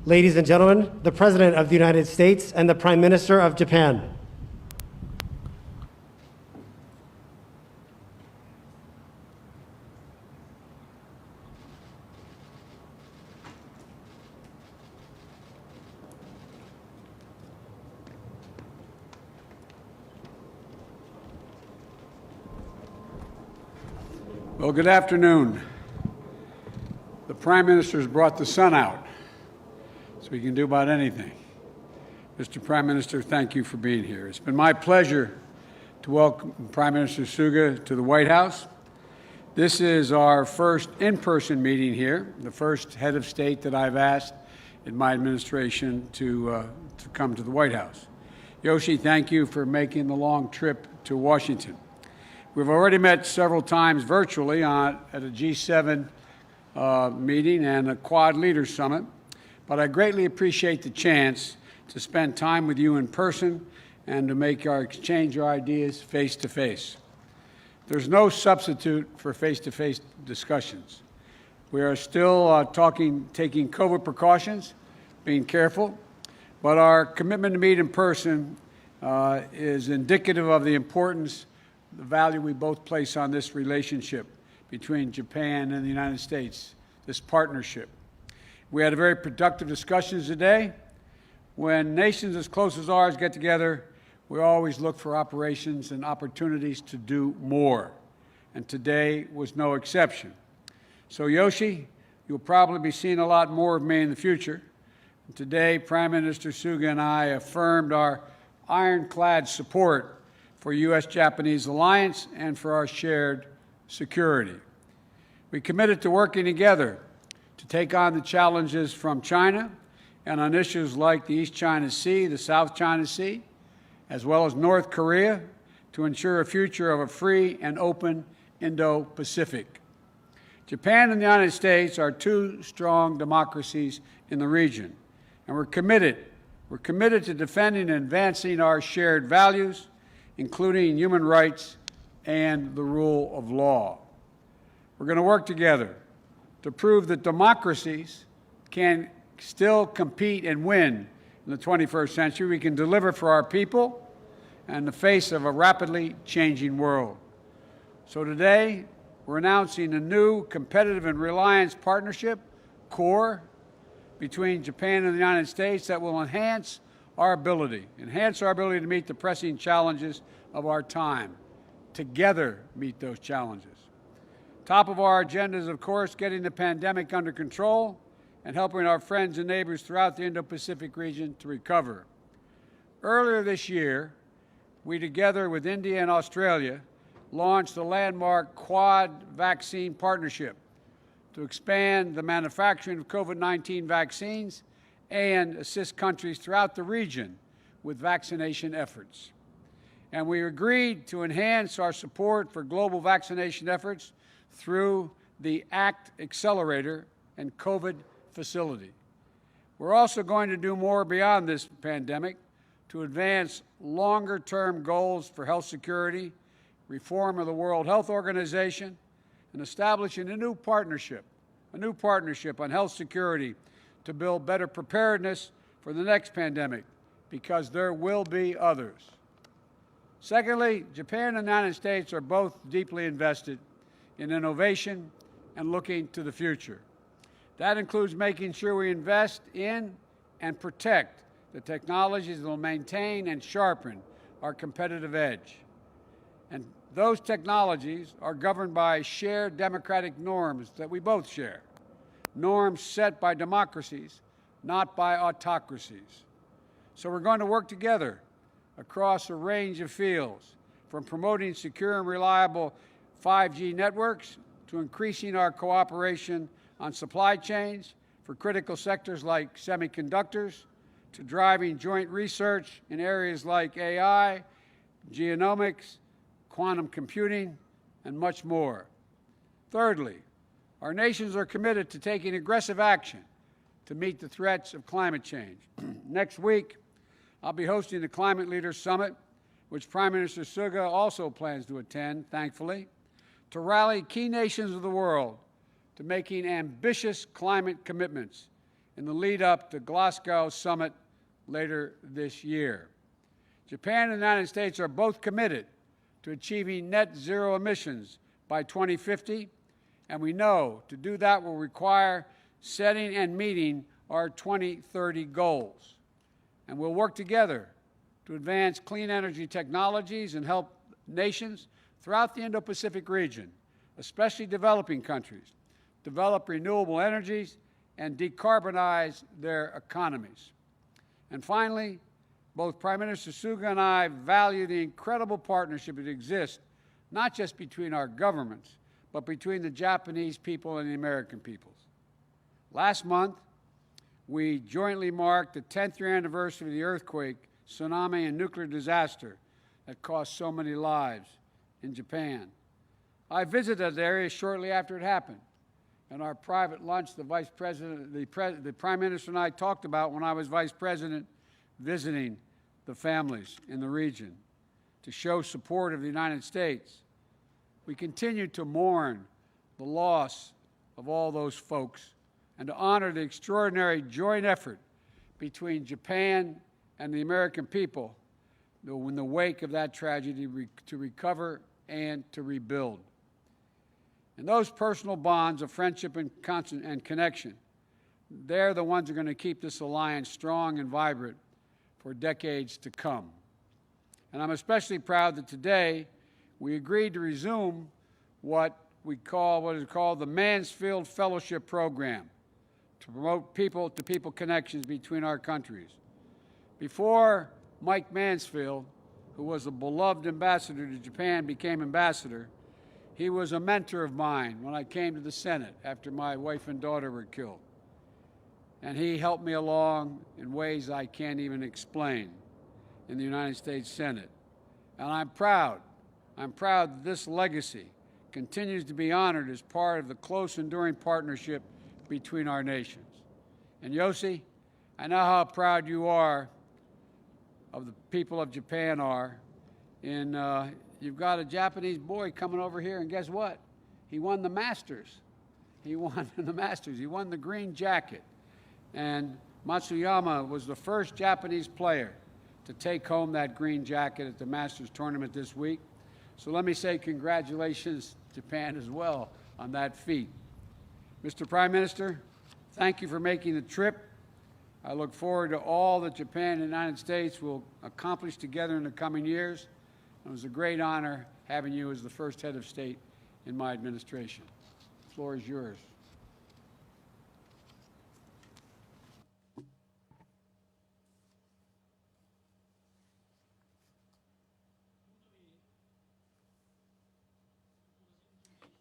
Ladies and gentlemen, the President of the United States and the Prime Minister of Japan. Well, good afternoon. The Prime Minister has brought the sun out, so he can do about anything. Mr. Prime Minister, thank you for being here. It's been my pleasure to welcome Prime Minister Suga to the White House. This is our first in-person meeting here, the first head of state that I've asked in my administration to come to the White House. Yoshi, thank you for making the long trip to Washington. We've already met several times virtually at a G7 meeting and a Quad Leaders Summit, but I greatly appreciate the chance to spend time with you in person and to exchange our ideas face-to-face. There's no substitute for face-to-face discussions. We are still taking COVID precautions, being careful, but our commitment to meet in person is indicative of the importance, the value we both place on this relationship between Japan and the United States, this partnership. We had a very productive discussions today. When nations as close as ours get together, we always look for operations and opportunities to do more. And today was no exception. So Yoshi, you'll probably be seeing a lot more of me in the future. And today, Prime Minister Suga and I affirmed our ironclad support for U.S.-Japanese alliance and for our shared security. We committed to working together to take on the challenges from China and on issues like the East China Sea, the South China Sea, as well as North Korea, to ensure a future of a free and open Indo-Pacific. Japan and the United States are two strong democracies in the region, and we're committed to defending and advancing our shared values, including human rights and the rule of law. We're going to work together to prove that democracies can still compete and win in the 21st century. We can deliver for our people in the face of a rapidly changing world. So today, we're announcing a new competitive and reliance partnership, CORE, between Japan and the United States that will enhance our ability to meet the pressing challenges of our time, together meet those challenges. Top of our agenda is, of course, getting the pandemic under control and helping our friends and neighbors throughout the Indo-Pacific region to recover. Earlier this year, we, together with India and Australia, launched the landmark Quad Vaccine Partnership to expand the manufacturing of COVID-19 vaccines and assist countries throughout the region with vaccination efforts. And we agreed to enhance our support for global vaccination efforts through the ACT Accelerator and COVID facility. We're also going to do more beyond this pandemic to advance longer-term goals for health security, reform of the World Health Organization, and establishing a new partnership on health security to build better preparedness for the next pandemic, because there will be others. Secondly, Japan and the United States are both deeply invested in innovation and looking to the future. That includes making sure we invest in and protect the technologies that will maintain and sharpen our competitive edge. And those technologies are governed by shared democratic norms that we both share. Norms set by democracies, not by autocracies. So we're going to work together across a range of fields, from promoting secure and reliable 5G networks to increasing our cooperation on supply chains for critical sectors like semiconductors, to driving joint research in areas like AI, genomics, quantum computing, and much more. Thirdly, our nations are committed to taking aggressive action to meet the threats of climate change. Next week, I'll be hosting the Climate Leaders Summit, which Prime Minister Suga also plans to attend, thankfully, to rally key nations of the world to making ambitious climate commitments in the lead up to Glasgow summit later this year. Japan and the United States are both committed to achieving net zero emissions by 2050, and we know to do that will require setting and meeting our 2030 goals. And we'll work together to advance clean energy technologies and help nations throughout the Indo-Pacific region, especially developing countries, develop renewable energies and decarbonize their economies. And finally, both Prime Minister Suga and I value the incredible partnership that exists, not just between our governments, but between the Japanese people and the American peoples. Last month, we jointly marked the 10th year anniversary of the earthquake, tsunami, and nuclear disaster that cost so many lives in Japan. I visited that area shortly after it happened. In our private lunch, the Prime Minister and I talked about when I was Vice President visiting the families in the region to show support of the United States. We continue to mourn the loss of all those folks and to honor the extraordinary joint effort between Japan and the American people in the wake of that tragedy to recover and to rebuild. And those personal bonds of friendship and connection, they're the ones that are going to keep this alliance strong and vibrant for decades to come. And I'm especially proud that today we agreed to resume what is called the Mansfield Fellowship Program to promote people-to-people connections between our countries. Before Mike Mansfield, who was a beloved ambassador to Japan, became ambassador, he was a mentor of mine when I came to the Senate after my wife and daughter were killed. And he helped me along in ways I can't even explain in the United States Senate. And I'm proud that this legacy continues to be honored as part of the close, enduring partnership between our nations. And Yoshi, I know how proud you are of the people of Japan are. You've got a Japanese boy coming over here, and guess what? He won the Masters. He won the Masters. He won the green jacket. And Matsuyama was the first Japanese player to take home that green jacket at the Masters tournament this week. So let me say congratulations, Japan, as well on that feat. Mr. Prime Minister, thank you for making the trip. I look forward to all that Japan and the United States will accomplish together in the coming years. It was a great honor having you as the first head of state in my administration. The floor is yours.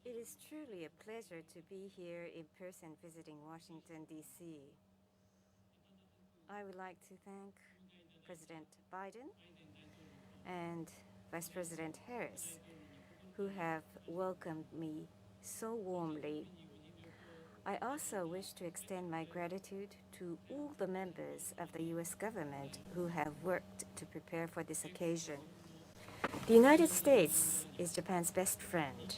It is truly a pleasure to be here in person visiting Washington, D.C. I would like to thank President Biden and Vice President Harris, who have welcomed me so warmly. I also wish to extend my gratitude to all the members of the U.S. government who have worked to prepare for this occasion. The United States is Japan's best friend.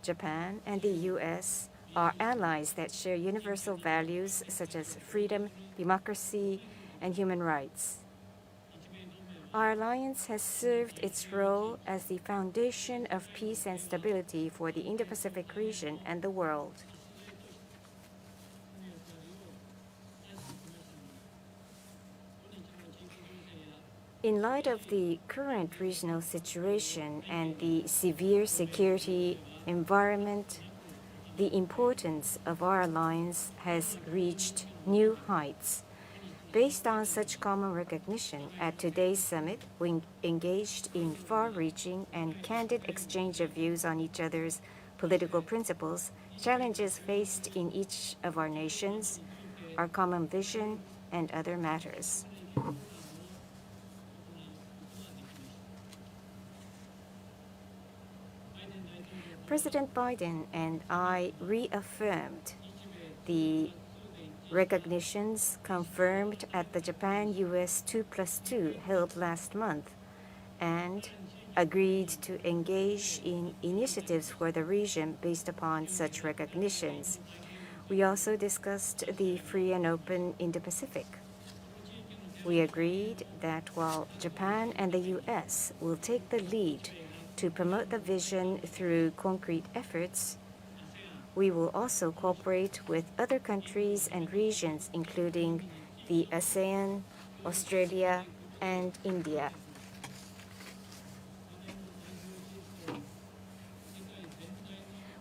Japan and the U.S. are allies that share universal values such as freedom, democracy, and human rights. Our alliance has served its role as the foundation of peace and stability for the Indo-Pacific region and the world. In light of the current regional situation and the severe security environment, the importance of our alliance has reached new heights. Based on such common recognition, at today's summit, we engaged in far-reaching and candid exchange of views on each other's political principles, challenges faced in each of our nations, our common vision, and other matters. President Biden and I reaffirmed the recognitions confirmed at the Japan-US 2+2 held last month and agreed to engage in initiatives for the region based upon such recognitions. We also discussed the free and open Indo-Pacific. We agreed that while Japan and the U.S. will take the lead to promote the vision through concrete efforts, we will also cooperate with other countries and regions, including the ASEAN, Australia, and India.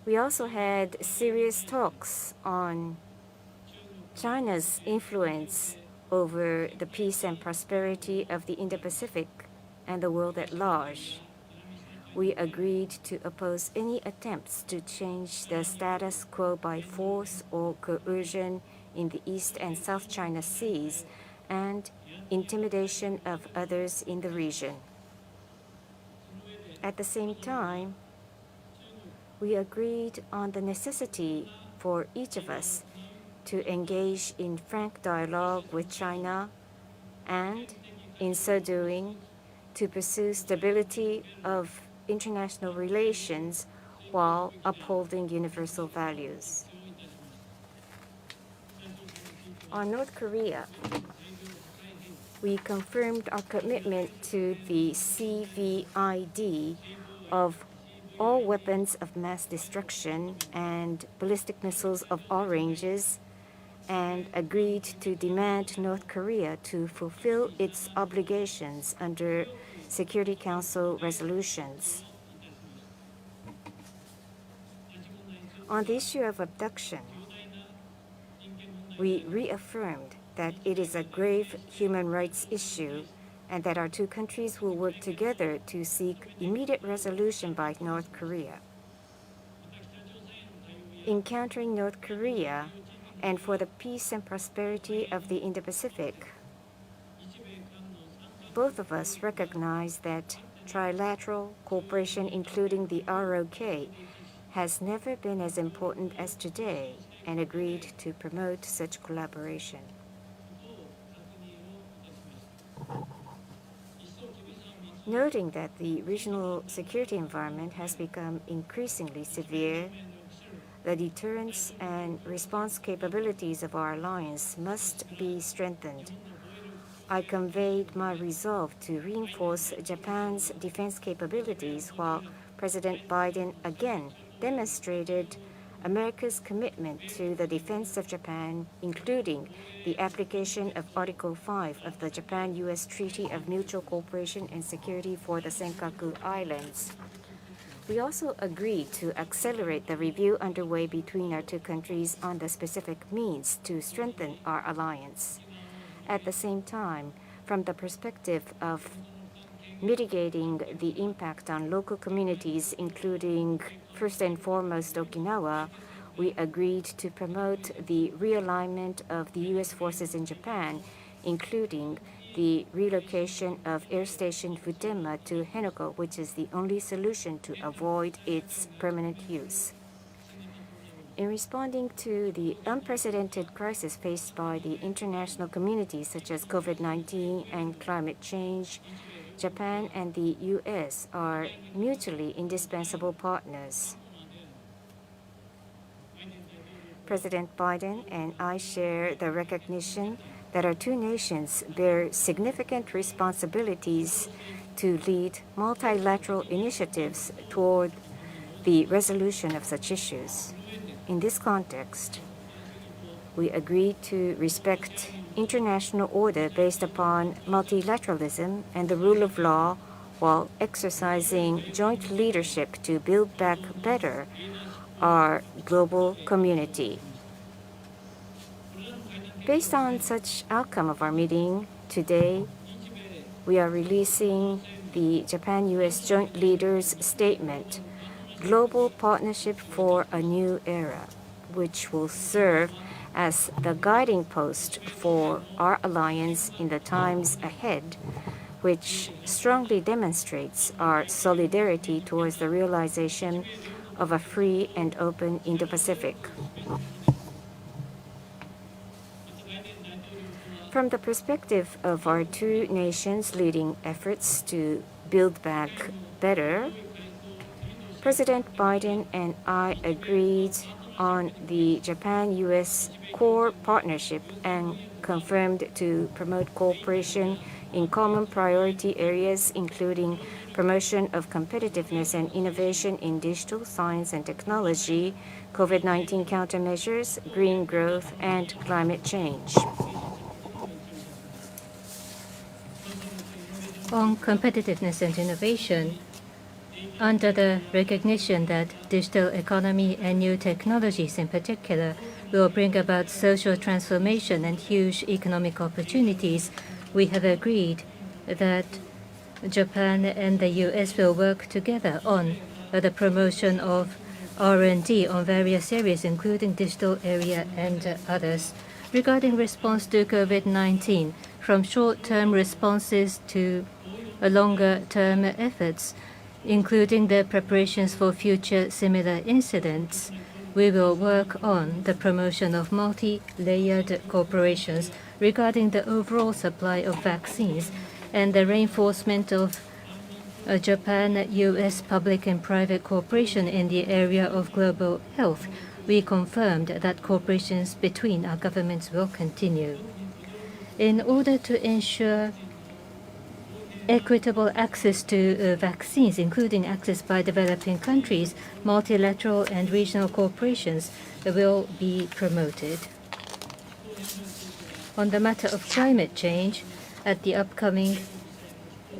We also had serious talks on China's influence over the peace and prosperity of the Indo-Pacific and the world at large. We agreed to oppose any attempts to change the status quo by force or coercion in the East and South China Seas and intimidation of others in the region. At the same time, we agreed on the necessity for each of us to engage in frank dialogue with China and, in so doing, to pursue stability of international relations while upholding universal values. On North Korea, we confirmed our commitment to the CVID of all weapons of mass destruction and ballistic missiles of all ranges, and agreed to demand North Korea to fulfill its obligations under Security Council resolutions. On the issue of abduction, we reaffirmed that it is a grave human rights issue and that our two countries will work together to seek immediate resolution by North Korea. Encountering North Korea and for the peace and prosperity of the Indo-Pacific, both of us recognize that trilateral cooperation, including the ROK, has never been as important as today, and agreed to promote such collaboration. Noting that the regional security environment has become increasingly severe, the deterrence and response capabilities of our alliance must be strengthened. I conveyed my resolve to reinforce Japan's defense capabilities, while President Biden again demonstrated America's commitment to the defense of Japan, including the application of Article 5 of the Japan-U.S. Treaty of Mutual Cooperation and Security for the Senkaku Islands. We also agreed to accelerate the review underway between our two countries on the specific means to strengthen our alliance. At the same time, from the perspective of mitigating the impact on local communities, including first and foremost Okinawa, we agreed to promote the realignment of the U.S. forces in Japan, including the relocation of Air Station Futenma to Henoko, which is the only solution to avoid its permanent use. In responding to the unprecedented crisis faced by the international community, such as COVID-19 and climate change, Japan and the U.S. are mutually indispensable partners. President Biden and I share the recognition that our two nations bear significant responsibilities to lead multilateral initiatives toward the resolution of such issues. In this context, we agreed to respect international order based upon multilateralism and the rule of law, while exercising joint leadership to build back better our global community. Based on such outcome of our meeting today, we are releasing the Japan-U.S. Joint Leaders Statement, Global Partnership for a New Era, which will serve as the guiding post for our alliance in the times ahead, which strongly demonstrates our solidarity towards the realization of a free and open Indo-Pacific. From the perspective of our two nations leading efforts to build back better, President Biden and I agreed on the Japan-U.S. core partnership and confirmed to promote cooperation in common priority areas, including promotion of competitiveness and innovation in digital science and technology, COVID-19 countermeasures, green growth, and climate change. On competitiveness and innovation, under the recognition that digital economy and new technologies in particular will bring about social transformation and huge economic opportunities, we have agreed that Japan and the U.S. will work together on the promotion of R&D on various areas, including digital area and others. Regarding response to COVID-19, from short-term responses to longer-term efforts, including the preparations for future similar incidents, we will work on the promotion of multi-layered cooperations regarding the overall supply of vaccines and the reinforcement of Japan-U.S. public and private cooperation in the area of global health. We confirmed that cooperations between our governments will continue. In order to ensure equitable access to vaccines, including access by developing countries, multilateral and regional cooperations will be promoted. On the matter of climate change, at the upcoming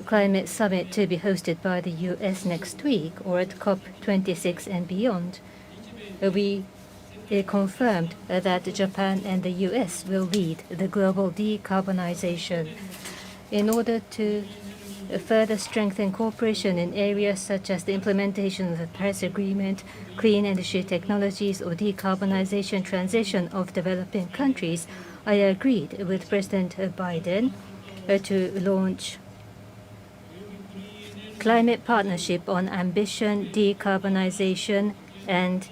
climate summit to be hosted by the U.S. next week, or at COP26 and beyond, we confirmed that Japan and the U.S. will lead the global decarbonization. In order to further strengthen cooperation in areas such as the implementation of the Paris Agreement, clean energy technologies, or decarbonization transition of developing countries, I agreed with President Biden to launch climate partnership on ambition, decarbonization, and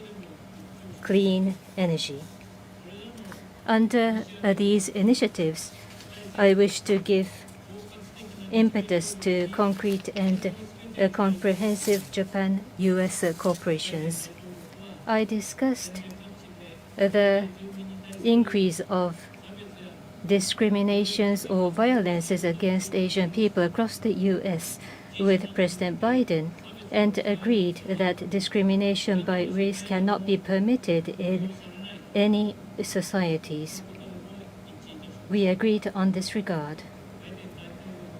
clean energy. Under these initiatives, I wish to give impetus to concrete and comprehensive Japan-U.S. cooperations. I discussed the increase of discriminations or violences against Asian people across the U.S. with President Biden and agreed that discrimination by race cannot be permitted in any societies. We agreed on this regard.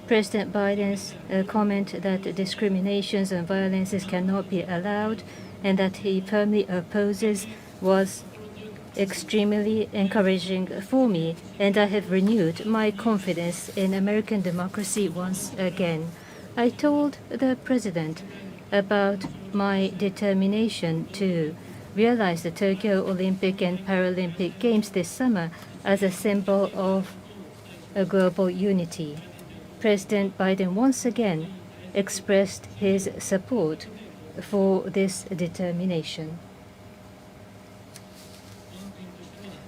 President Biden's comment that discriminations and violences cannot be allowed and that he firmly opposes was extremely encouraging for me, and I have renewed my confidence in American democracy once again. I told the President about my determination to realize the Tokyo Olympic and Paralympic Games this summer as a symbol of a global unity. President Biden once again expressed his support for this determination.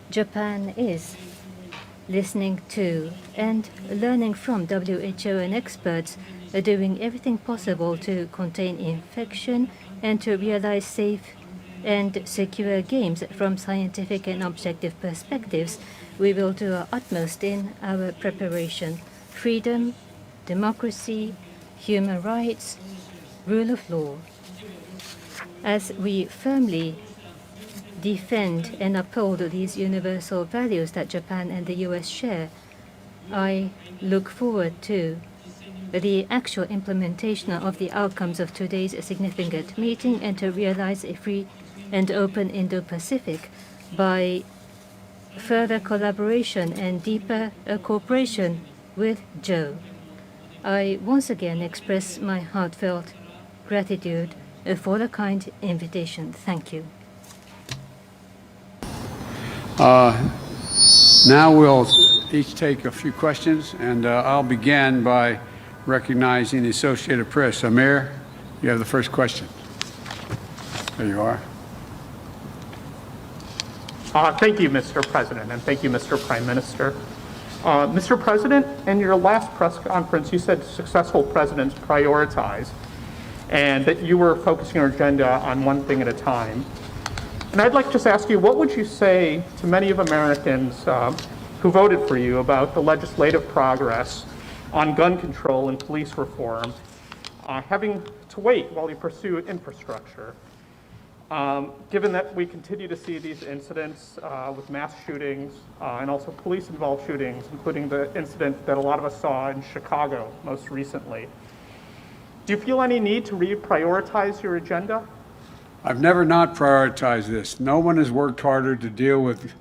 Japan is listening to and learning from WHO and experts, doing everything possible to contain infection and to realize safe and secure games from scientific and objective perspectives. We will do our utmost in our preparation. Freedom, democracy, human rights, rule of law. As we firmly defend and uphold these universal values that Japan and the U.S. share, I look forward to the actual implementation of the outcomes of today's significant meeting and to realize a free and open Indo-Pacific by further collaboration and deeper cooperation with Joe. I once again express my heartfelt gratitude for the kind invitation. Thank you. Now we'll each take a few questions, and I'll begin by recognizing the Associated Press. Amir, you have the first question. There you are. Thank you, Mr. President, and thank you, Mr. Prime Minister. Mr. President, in your last press conference, you said successful presidents prioritize and that you were focusing your agenda on one thing at a time. And I'd like to just ask you, what would you say to many of Americans who voted for you about the legislative progress on gun control and police reform, having to wait while you pursue infrastructure? Given that we continue to see these incidents with mass shootings and also police-involved shootings, including the incident that a lot of us saw in Chicago most recently, do you feel any need to reprioritize your agenda? I've never not prioritized this. No one has worked harder to deal with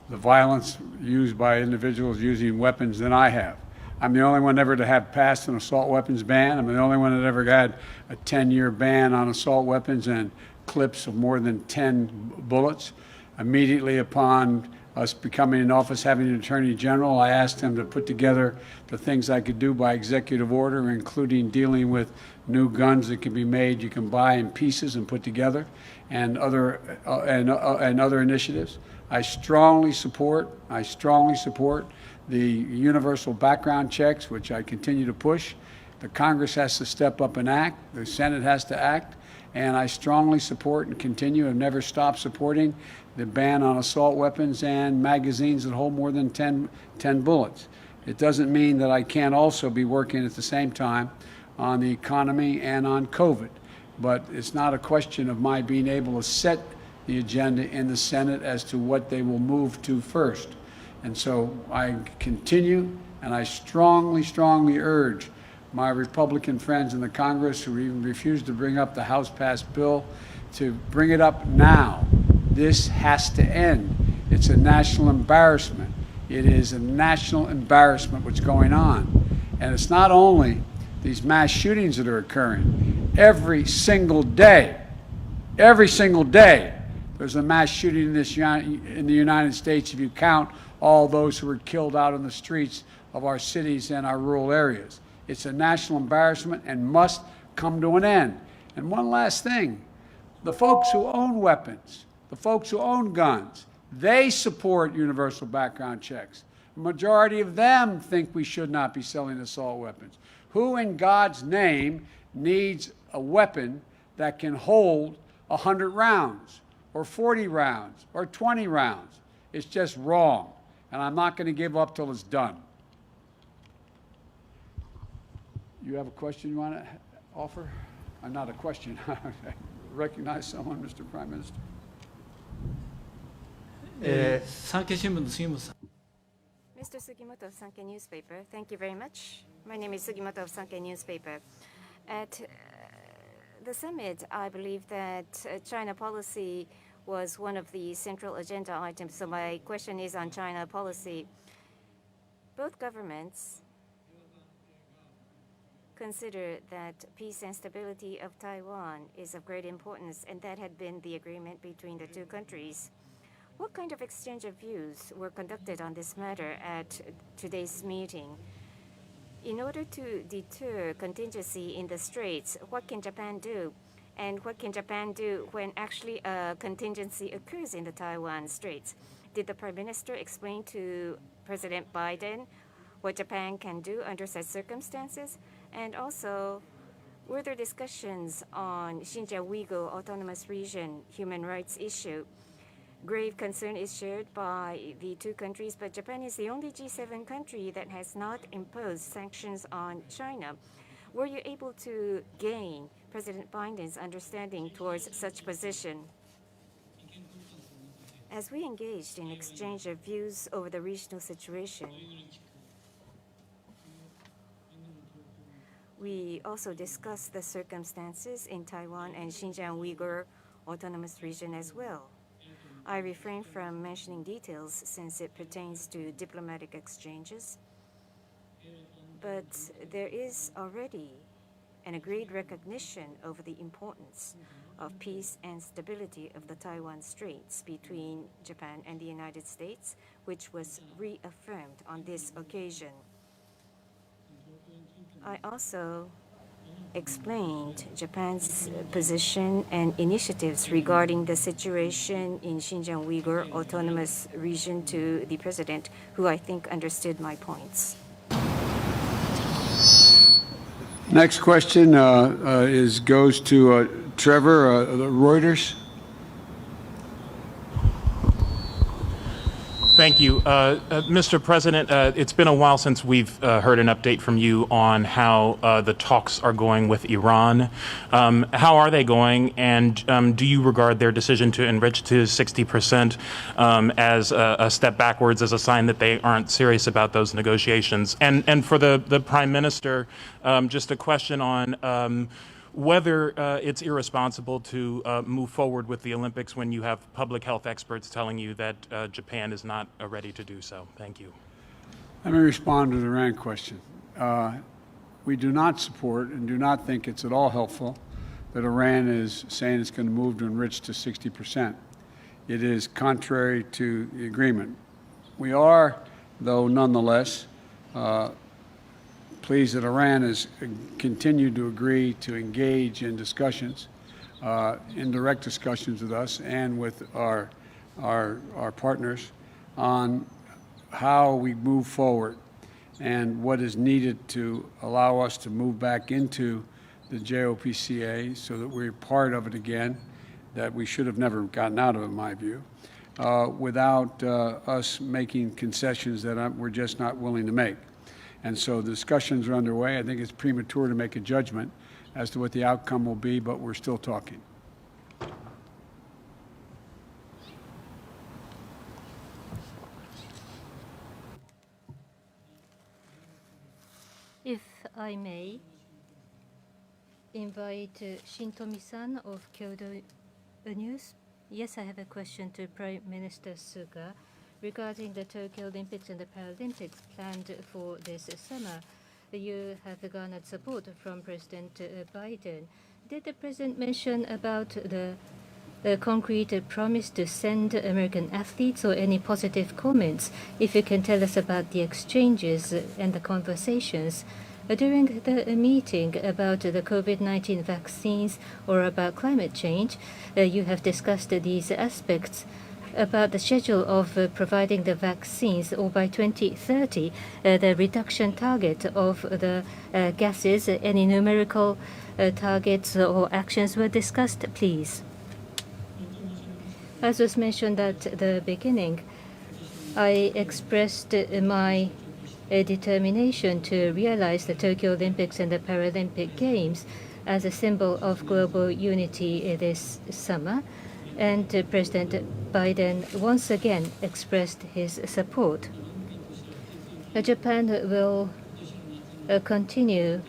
the violence used by individuals using weapons than I have. I'm the only one ever to have passed an assault weapons ban. I'm the only one that ever had a 10-year ban on assault weapons and clips of more than 10 bullets. Immediately upon us becoming in office, having an attorney general, I asked him to put together the things I could do by executive order, including dealing with new guns that can be made, you can buy in pieces and put together, and other initiatives. I strongly support the universal background checks, which I continue to push. The Congress has to step up and act. The Senate has to act. And I strongly support and continue and never stop supporting the ban on assault weapons and magazines that hold more than 10 bullets. It doesn't mean that I can't also be working at the same time on the economy and on COVID. But it's not a question of my being able to set the agenda in the Senate as to what they will move to first. And so I continue, and I strongly, strongly urge my Republican friends in the Congress who even refuse to bring up the House-passed bill to bring it up now. This has to end. It's a national embarrassment. It is a national embarrassment what's going on. And it's not only these mass shootings that are occurring. Every single day, there's a mass shooting in the United States if you count all those who were killed out on the streets of our cities and our rural areas. It's a national embarrassment and must come to an end. And one last thing, the folks who own weapons, the folks who own guns, they support universal background checks. The majority of them think we should not be selling assault weapons. Who in God's name needs a weapon that can hold 100 rounds or 40 rounds or 20 rounds? It's just wrong. And I'm not going to give up till it's done. You have a question you want to offer? Not a question. Recognize someone, Mr. Prime Minister. 産経新聞の杉本さん。 Mr. Sugimoto of Sankei Newspaper, thank you very much. My name is Sugimoto of Sankei Newspaper. At the summit, I believe that China policy was one of the central agenda items. So my question is on China policy. Both governments consider that peace and stability of Taiwan is of great importance, and that had been the agreement between the two countries. What kind of exchange of views were conducted on this matter at today's meeting? In order to deter contingency in the straits, what can Japan do? And what can Japan do when actually a contingency occurs in the Taiwan Straits? Did the Prime Minister explain to President Biden what Japan can do under such circumstances? And also, were there discussions on Xinjiang Uyghur Autonomous Region human rights issue? Grave concern is shared by the two countries, but Japan is the only G7 country that has not imposed sanctions on China. Were you able to gain President Biden's understanding towards such position? As we engaged in exchange of views over the regional situation, we also discussed the circumstances in Taiwan and Xinjiang Uyghur Autonomous Region as well. I refrain from mentioning details since it pertains to diplomatic exchanges, but there is already an agreed recognition of the importance of peace and stability of the Taiwan Straits between Japan and the United States, which was reaffirmed on this occasion. I also explained Japan's position and initiatives regarding the situation in Xinjiang Uyghur Autonomous Region to the President, who I think understood my points. Next question goes to Trevor, Reuters. Thank you. Mr. President, it's been a while since we've heard an update from you on how the talks are going with Iran. How are they going, and do you regard their decision to enrich to 60% as a step backwards, as a sign that they aren't serious about those negotiations? And for the Prime Minister, just a question on whether it's irresponsible to move forward with the Olympics when you have public health experts telling you that Japan is not ready to do so. Thank you. Let me respond to the Iran question. We do not support and do not think it's at all helpful that Iran is saying it's going to move to enrich to 60%. It is contrary to the agreement. We are, though, nonetheless, pleased that Iran has continued to agree to engage in discussions, in direct discussions with us and with our partners on how we move forward and what is needed to allow us to move back into the JOPCA so that we're part of it again, that we should have never gotten out of, in my view, without us making concessions that we're just not willing to make. And so the discussions are underway. I think it's premature to make a judgment as to what the outcome will be, but we're still talking. If I may invite Shintomi-san of Kyodo News. Yes, I have a question to Prime Minister Suga. Regarding the Tokyo Olympics and the Paralympics planned for this summer, you have garnered support from President Biden. Did the President mention about the concrete promise to send American athletes or any positive comments? If you can tell us about the exchanges and the conversations. During the meeting about the COVID-19 vaccines or about climate change, you have discussed these aspects. About the schedule of providing the vaccines, or by 2030, the reduction target of the gases, any numerical targets or actions were discussed, please? As was mentioned at the beginning, I expressed my determination to realize the Tokyo Olympics and the Paralympic Games as a symbol of global unity this summer. And President Biden once again expressed his support. Japan will continue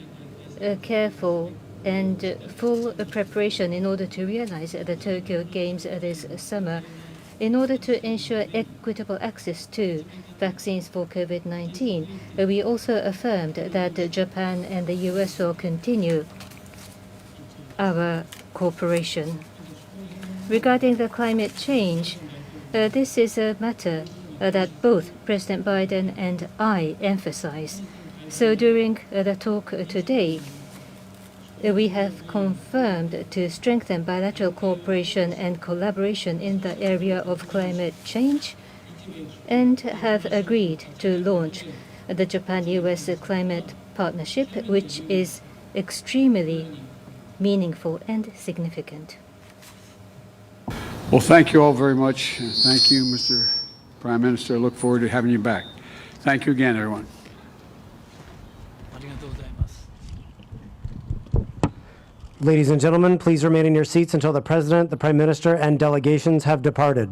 careful and full preparation in order to realize the Tokyo Games this summer, in order to ensure equitable access to vaccines for COVID-19. We also affirmed that Japan and the US will continue our cooperation. Regarding the climate change, this is a matter that both President Biden and I emphasize. So during the talk today, we have confirmed to strengthen bilateral cooperation and collaboration in the area of climate change and have agreed to launch the Japan-US Climate Partnership, which is extremely meaningful and significant. Well, thank you all very much. Thank you, Mr. Prime Minister. I look forward to having you back. Thank you again, everyone. ありがとうございます。 Ladies and gentlemen, please remain in your seats until the President, the Prime Minister, and delegations have departed.